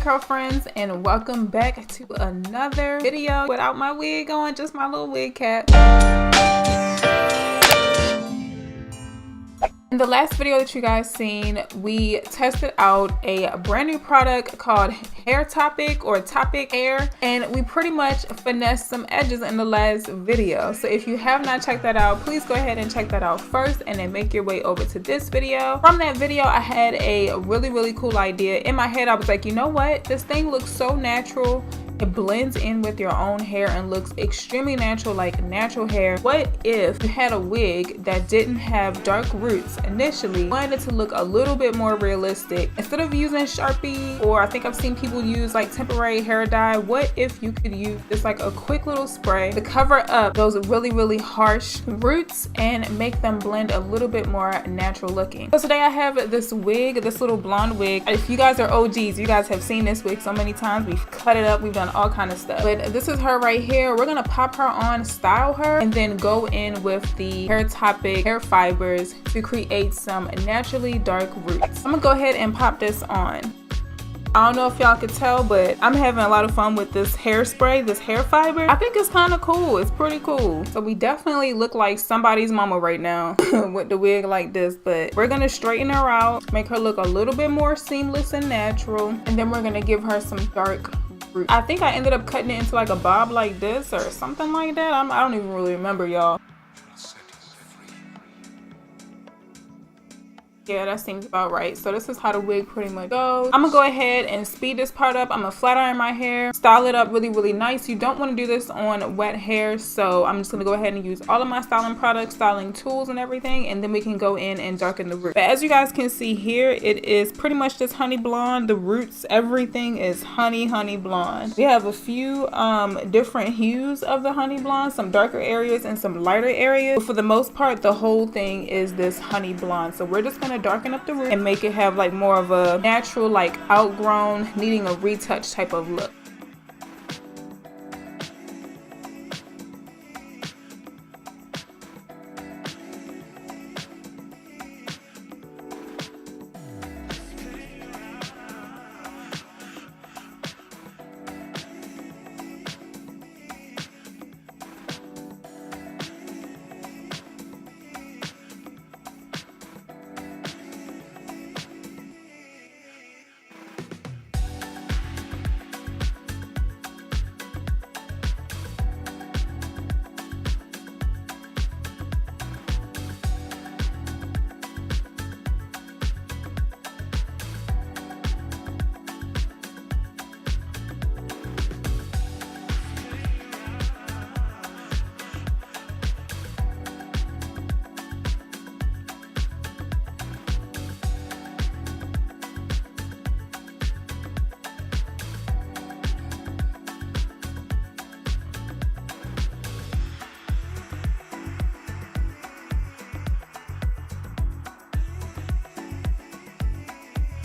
curl friends, and welcome back to another video without my wig on, just my little wig cap. In the last video that you guys seen, we tested out a brand new product called Toppik Hair, and we pretty much finessed some edges in the last video. So if you have not checked that out, please go ahead and check that out first and then make your way over to this video. From that video, I had a really cool idea. In my head, I was like, you know what? This thing looks so natural. It blends in with your own hair and looks extremely natural, like natural hair. What if you had a wig that didn't have dark roots initially, wanted it to look a little bit more realistic? Instead of using Sharpies, or I think I've seen people use like temporary hair dye, what if you could use just like a quick little spray to cover up those really harsh roots and make them blend a little bit more natural looking? So today I have this wig, this little blonde wig. If you guys are OGs, you guys have seen this wig so many times. We've cut it up, we've done all kind of stuff, but this is her right here. We're gonna pop her on, style her, and then go in with the Toppik Hair Fibers to create some naturally dark roots. I'm gonna go ahead and pop this on. I don't know if y'all could tell, but I'm having a lot of fun with this hairspray, this hair fiber. I think it's kind of cool. It's pretty cool. So we definitely look like somebody's mama right now with the wig like this, but we're gonna straighten her out, make her look a little bit more seamless and natural, and then we're gonna give her some dark roots. I think I ended up cutting it into like a bob like this or something like that. I don't even really remember, y'all. Yeah, that seems about right. So this is how the wig pretty much goes. I'm gonna go ahead and speed this part up. I'm gonna flat iron my hair, style it up really nice. You don't want to do this on wet hair, so I'm just gonna go ahead and use all of my styling products, styling tools and everything, and then we can go in and darken the root. But as you guys can see here, it is pretty much just honey blonde. The roots, everything is honey blonde. We have a few different hues of the honey blonde, some darker areas and some lighter areas, but for the most part the whole thing is this honey blonde. So we're just gonna darken up the root and make it have like more of a natural, like outgrown, needing a retouch type of look.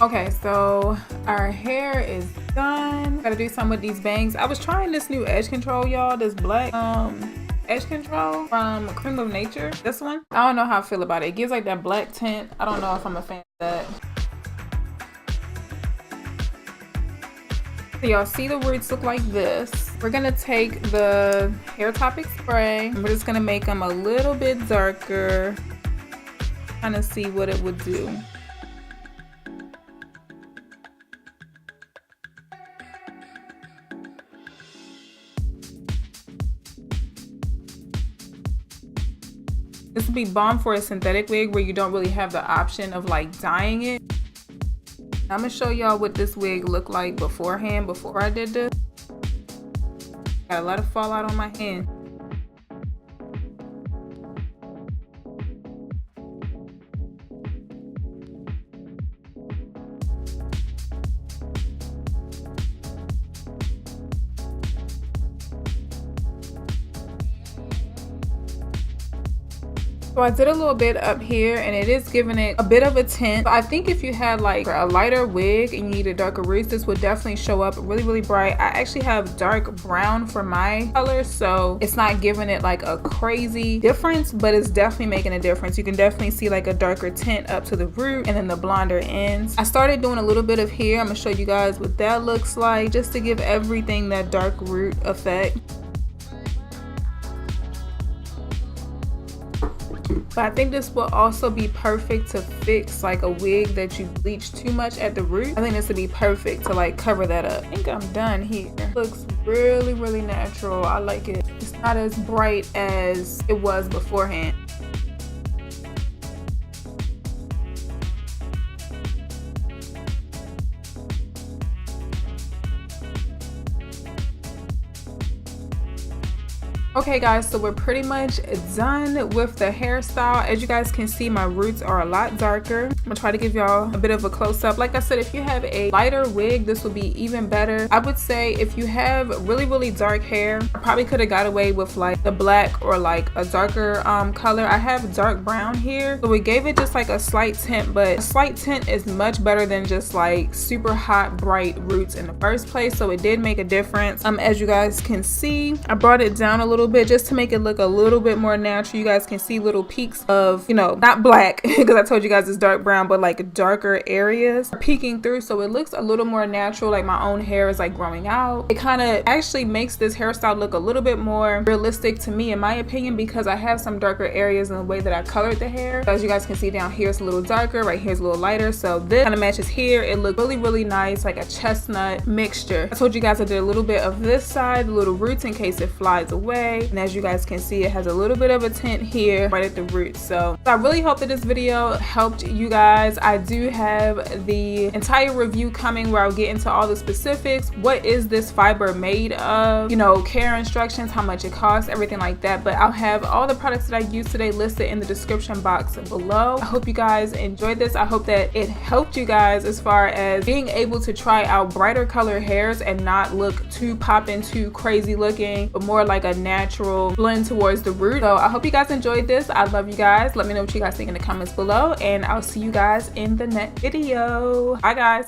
Okay, so our hair is done. Gotta do something with these bangs. I was trying this new edge control, y'all, this black edge control from Cream of Nature. This one, I don't know how I feel about it. It gives like that black tint. I don't know if I'm a fan of that. So y'all see the roots look like this. We're gonna take the Hair Toppik spray and we're just gonna make them a little bit darker, kind of see what it would do. This would be bomb for a synthetic wig where you don't really have the option of like dyeing it. I'm gonna show y'all what this wig looked like beforehand, before I did this. Got a lot of fallout on my hand. So I did a little bit up here and it is giving it a bit of a tint. I think if you had like a lighter wig and you needed darker roots, this would definitely show up really bright. I actually have dark brown for my color, so it's not giving it like a crazy difference, but it's definitely making a difference. You can definitely see like a darker tint up to the root and then the blonder ends. I started doing a little bit of here. I'm gonna show you guys what that looks like just to give everything that dark root effect. But I think this will also be perfect to fix like a wig that you bleach too much at the root. I think this would be perfect to like cover that up. I think I'm done here. Looks really natural. I like it. It's not as bright as it was beforehand. Okay guys, so we're pretty much done with the hairstyle. As you guys can see, my roots are a lot darker. I'm gonna try to give y'all a bit of a close-up. Like I said, if you have a lighter wig, this would be even better. I would say if you have really dark hair, I probably could have got away with like the black or like a darker color. I have dark brown here, so we gave it just like a slight tint, but a slight tint is much better than just like super hot bright roots in the first place. So it did make a difference. As you guys can see, I brought it down a little bit just to make it look a little bit more natural. You guys can see little peaks of, you know, not black because I told you guys it's dark brown, but like darker areas are peeking through, so it looks a little more natural, like my own hair is like growing out. It kind of actually makes this hairstyle look a little bit more realistic to me in my opinion, because I have some darker areas in the way that I colored the hair. So as you guys can see down here, it's a little darker, right here is a little lighter, so this kind of matches here. It looked really nice, like a chestnut mixture. I told you guys I did a little bit of this side, the little roots in case it flies away. And as you guys can see, it has a little bit of a tint here right at the root. So I really hope that this video helped you guys. I do have the entire review coming where I'll get into all the specifics. What is this fiber made of? You know, care instructions, how much it costs, everything like that. But I'll have all the products that I used today listed in the description box below. I hope you guys enjoyed this. I hope that it helped you guys as far as being able to try out brighter color hairs and not look too popping, too crazy looking, but more like a natural blend towards the root. So I hope you guys enjoyed this. I love you guys. Let me know what you guys think in the comments below, and I'll see you guys in the next video. Bye guys.